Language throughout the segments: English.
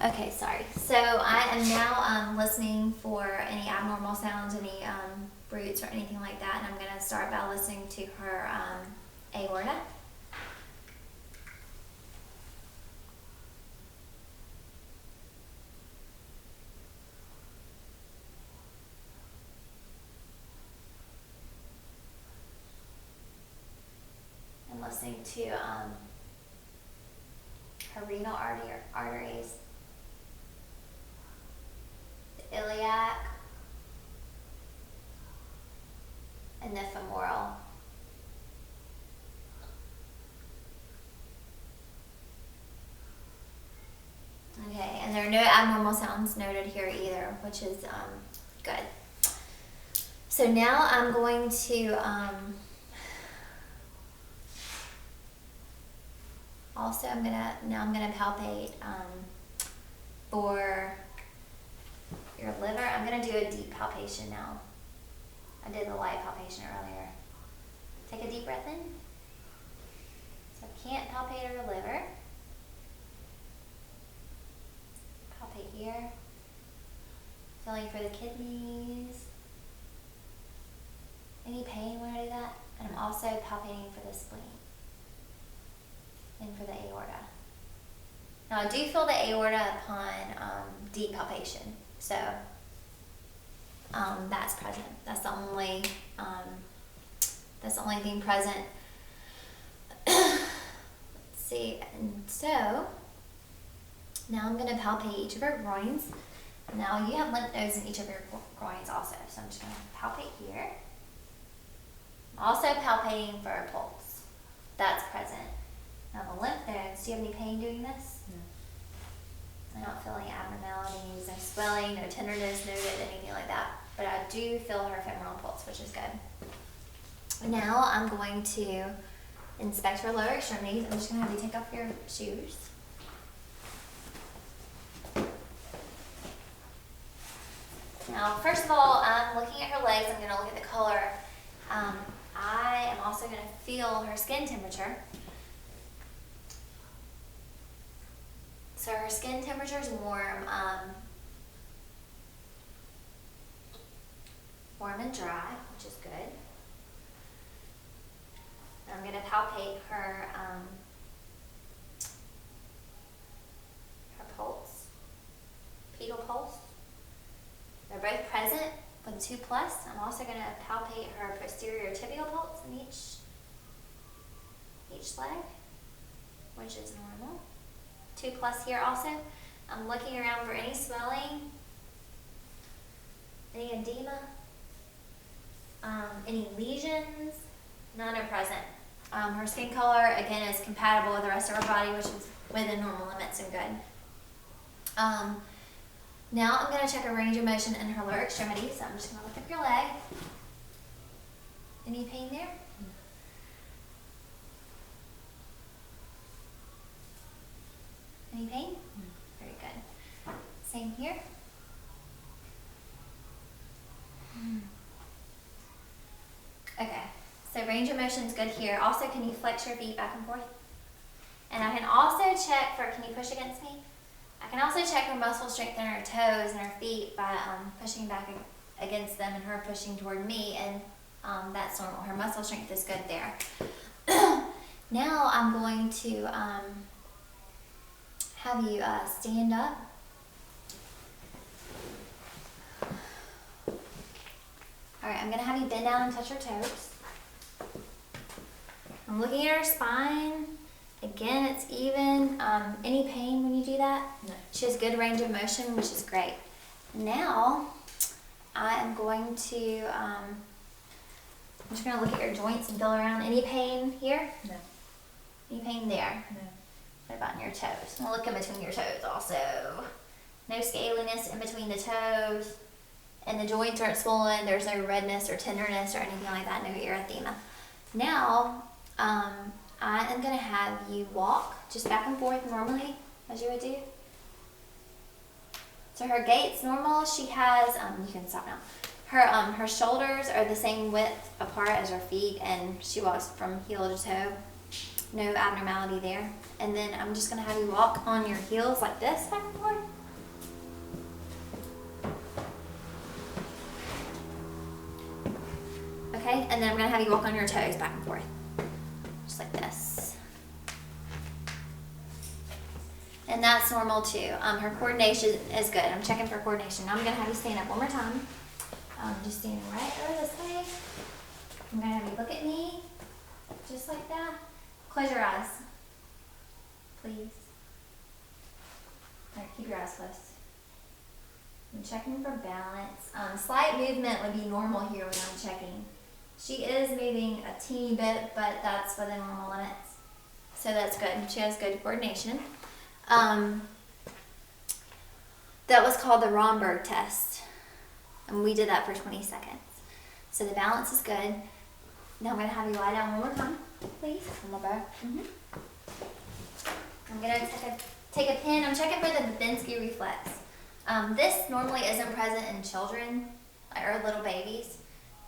Okay, sorry. So I am now listening for any abnormal sounds, any roots or anything like that, and I'm going to start by listening to her aorta. I'm listening to her renal arteries, the iliac, and the femoral. Okay, and there are no abnormal sounds noted here either, which is good. So now I'm going to also I'm gonna palpate for your liver. I'm gonna do a deep palpation now. I did the light palpation earlier. Take a deep breath in. So I can't palpate her liver. Palpate here. Feeling for the kidneys. Any pain when I do that? And I'm also palpating for the spleen and for the aorta. Now I do feel the aorta upon deep palpation, so that's present. That's the only thing present. Let's see, and so now I'm going to palpate each of her groins. Now you have lymph nodes in each of your groins also, so I'm just going to palpate here. I'm also palpating for a pulse. That's present. Now the lymph nodes, do you have any pain doing this? No. I don't feel any abnormalities, no swelling, no tenderness noted, anything like that. But I do feel her femoral pulse, which is good. Now I'm going to inspect her lower extremities. I'm just going to have you take off your shoes. Now, first of all, I'm looking at her legs. I'm going to look at the color. I am also going to feel her skin temperature. So her skin temperature is warm, warm and dry, which is good. I'm going to palpate her pulse, pedal pulse. They're both present with 2+. I'm also going to palpate her posterior tibial pulse in each leg, which is normal. 2+ here also. I'm looking around for any swelling, any edema, any lesions. None are present. Her skin color, again, is compatible with the rest of her body, which is within normal limits and good. Now I'm going to check a range of motion in her lower extremity. So I'm just going to lift up your leg. Any pain there? Any pain? Very good. Same here. Okay, so range of motion is good here. Also, can you flex your feet back and forth? And I can also check for, can you push against me? I can also check her muscle strength in her toes and her feet by pushing back against them and her pushing toward me, and that's normal. Her muscle strength is good there. Now I'm going to have you stand up. Alright, I'm going to have you bend down and touch her toes. I'm looking at her spine. Again, it's even. Any pain when you do that? No. She has good range of motion, which is great. Now, I am going to, I'm just going to look at your joints and feel around. Any pain here? No. Any pain there? No. What about in your toes? I'm going to look in between your toes also. No scaliness in between the toes. And the joints aren't swollen. There's no redness or tenderness or anything like that. No erythema. Now, I am going to have you walk just back and forth normally, as you would do. So her gait's normal. She has, you can stop now. Her shoulders are the same width apart as her feet, and she walks from heel to toe. no abnormality there. And then I'm just gonna have you walk on your heels like this back and forth. Okay, and then I'm gonna have you walk on your toes back and forth. Just like this. And that's normal too. Her coordination is good. I'm checking for coordination. Now I'm gonna have you stand up one more time. Just standing right over this way. I'm gonna have you look at me, just like that. Close your eyes, please. All right, keep your eyes closed. I'm checking for balance. Slight movement would be normal here when I'm checking. She is moving a teeny bit, but that's within normal limits. So that's good. She has good coordination. That was called the Romberg test. And we did that for 20 seconds. So the balance is good. Now I'm going to have you lie down one more time, please. On my back. I'm going to take a pin. I'm checking for the Babinski reflex. This normally isn't present in children or little babies,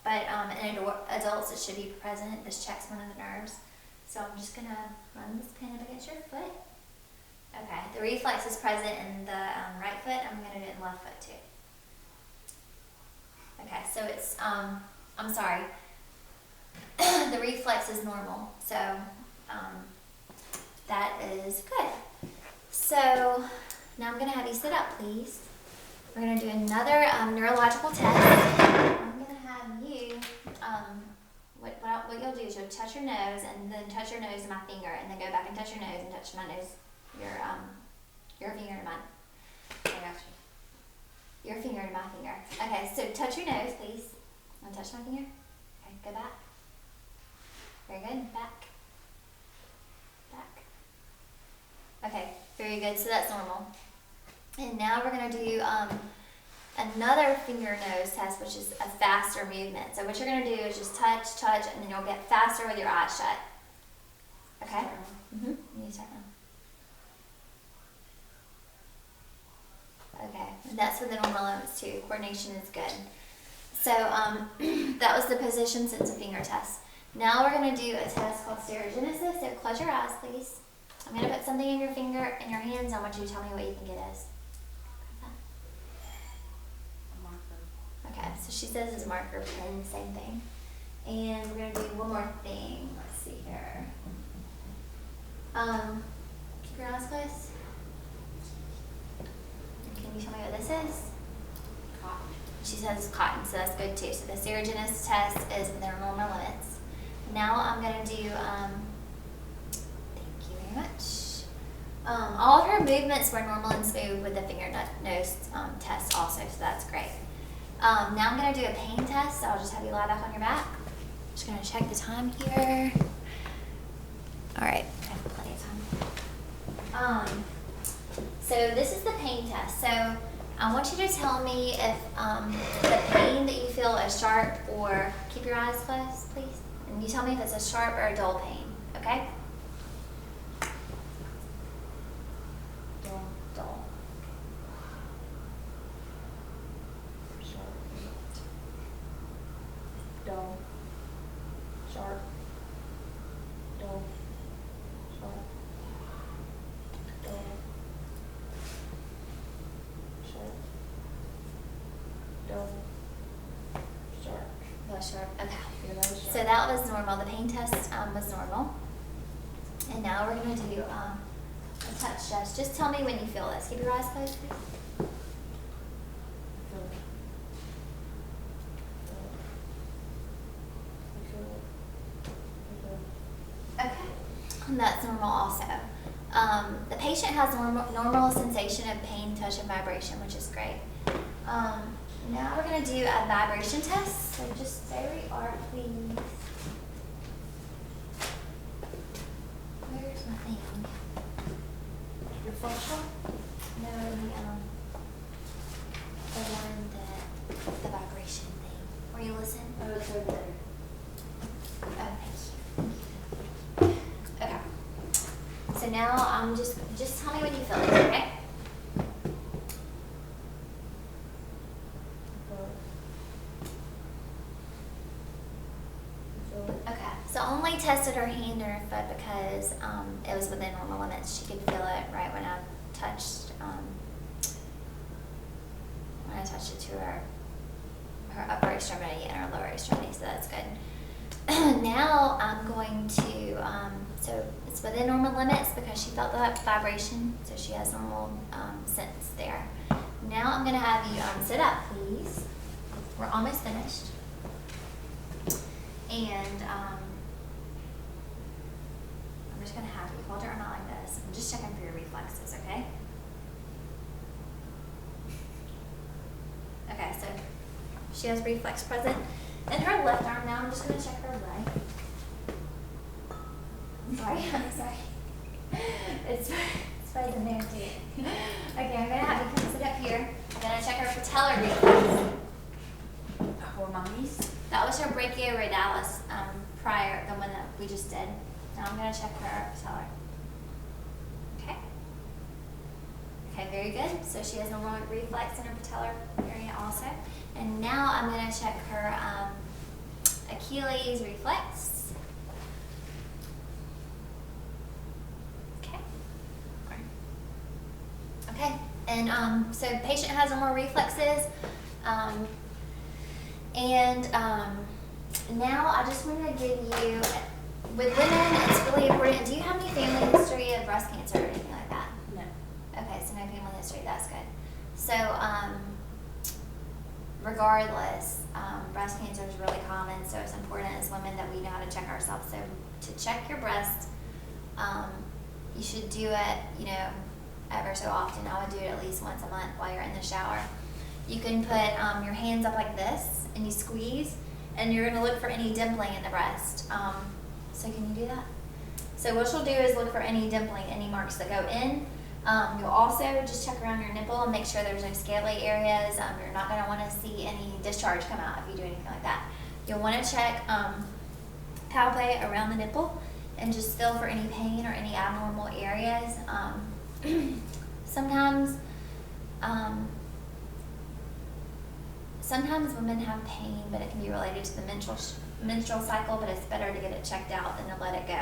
but in adults it should be present. This checks one of the nerves. So I'm just going to run this pin up against your foot. Okay, the reflex is present in the right foot. I'm going to do it in the left foot too. Okay, so it's, I'm sorry, the reflex is normal, so that is good. So now I'm going to have you sit up, please. We're going to do another neurological test. I'm going to have you, what you'll do is you'll touch your nose and then touch your nose to my finger and then go back and touch your nose and touch my nose, your finger to mine. I got you. Your finger to my finger. Okay, so touch your nose, please. Want to touch my finger? Okay, go back. Very good. Back. Back. Okay, very good. So that's normal. And now we're going to do another finger nose test, which is a faster movement. So what you're going to do is just touch, and then you'll get faster with your eyes shut. Okay? You start now. Okay, that's with the normal limits too. Coordination is good. So that was the position sense of finger test. Now we're going to do a test called stereogenesis. So close your eyes, please. I'm going to put something in your finger and your hands. I want you to tell me what you think it is. A marker. Okay, so she says it's marker pen, same thing. And we're going to do one more thing. Let's see here. Keep your eyes closed. Can you tell me what this is? Cotton. She says it's cotton, so that's good too. So the stereogenesis test is within normal limits. Now I'm going to do, thank you very much. All of her movements were normal and smooth with the finger nose test also, so that's great. Now I'm going to do a pain test, so I'll just have you lie back on your back. Just going to check the time here. All right, I have plenty of time. So this is the pain test. So I want you to tell me if the pain that you feel is sharp or, keep your eyes closed, please. And you tell me if it's a sharp or a dull pain, okay? Dull. Dull. Sharp. Dull. Sharp. Dull. Sharp. Dull. Sharp. Dull. Sharp. Sharp. Okay. Your nose sharp. So that was normal. The pain test was normal. And now we're going to do a touch test. Just tell me when you feel this. Keep your eyes closed, please. Feel it. Okay. And that's normal also. The patient has normal sensation of pain, touch, and vibration, which is great. Now we're going to do a vibration test. So just stay where you are, please. Where's my thing? Your function? No, the one that, the vibration thing. Where you listen? Oh, it's over there. Oh, thank you. Okay. So now I'm just tell me when you feel it, okay? Okay. So I only tested her hand and her foot because it was within normal limits. She could feel it right when I touched it to her upper extremity and her lower extremity, so that's good. Now I'm going to, so it's within normal limits because she felt that vibration, so she has normal sense there. Now I'm going to have you sit up, please. We're almost finished. And I'm just going to have you hold your arm out like this. I'm just checking for your reflexes, okay? Okay, so she has reflex present in her left arm. Now I'm just going to check her right. Sorry, I'm sorry. It's right in there too. Okay, I'm going to have you come sit up here. I'm going to check her patellar reflex. That was her brachioradialis prior, the one that we just did. Now I'm going to check her patellar. Okay. Okay, very good. So she has normal reflex in her patellar area also. And now I'm going to check her Achilles reflex. Okay. Okay, and so patient has normal reflexes. Now I just want to give you, with women, it's really important. Do you have any family history of breast cancer or anything like that? No. Okay, so no family history, that's good. So, regardless, breast cancer is really common, so it's important as women that we know how to check ourselves. So to check your breast, you should do it, ever so often. I would do it at least once a month while you're in the shower. You can put your hands up like this, and you squeeze, and you're going to look for any dimpling in the breast. So can you do that? So what you'll do is look for any dimpling, any marks that go in. You'll also just check around your nipple and make sure there's no scaly areas. You're not going to want to see any discharge come out if you do anything like that. You'll want to check, palpate around the nipple and just feel for any pain or any abnormal areas. Sometimes women have pain, but it can be related to the menstrual cycle, but it's better to get it checked out than to let it go.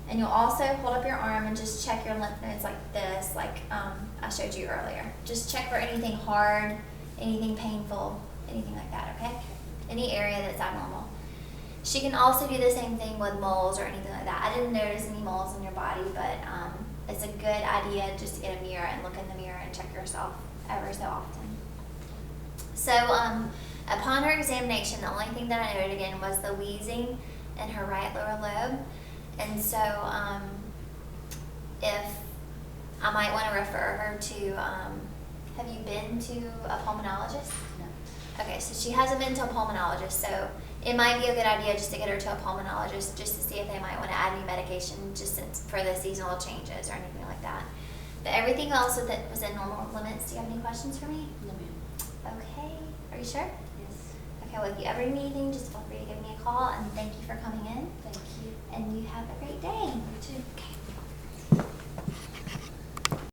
And you'll also hold up your arm and just check your lymph nodes like this, like I showed you earlier. Just check for anything hard, anything painful, anything like that, okay? Any area that's abnormal. She can also do the same thing with moles or anything like that. I didn't notice any moles in your body, but it's a good idea just to get a mirror and look in the mirror and check yourself ever so often. So upon her examination, the only thing that I noted again was the wheezing in her right lower lobe. And so if I might want to refer her to, have you been to a pulmonologist? No. Okay, so she hasn't been to a pulmonologist, so it might be a good idea just to get her to a pulmonologist just to see if they might want to add any medication just for the seasonal changes or anything like that. But everything else that was in normal limits. Do you have any questions for me? No, ma'am. Okay, are you sure? Yes. Okay, well, if you ever need anything, just feel free to give me a call, and thank you for coming in. Thank you. And you have a great day. You too. Okay.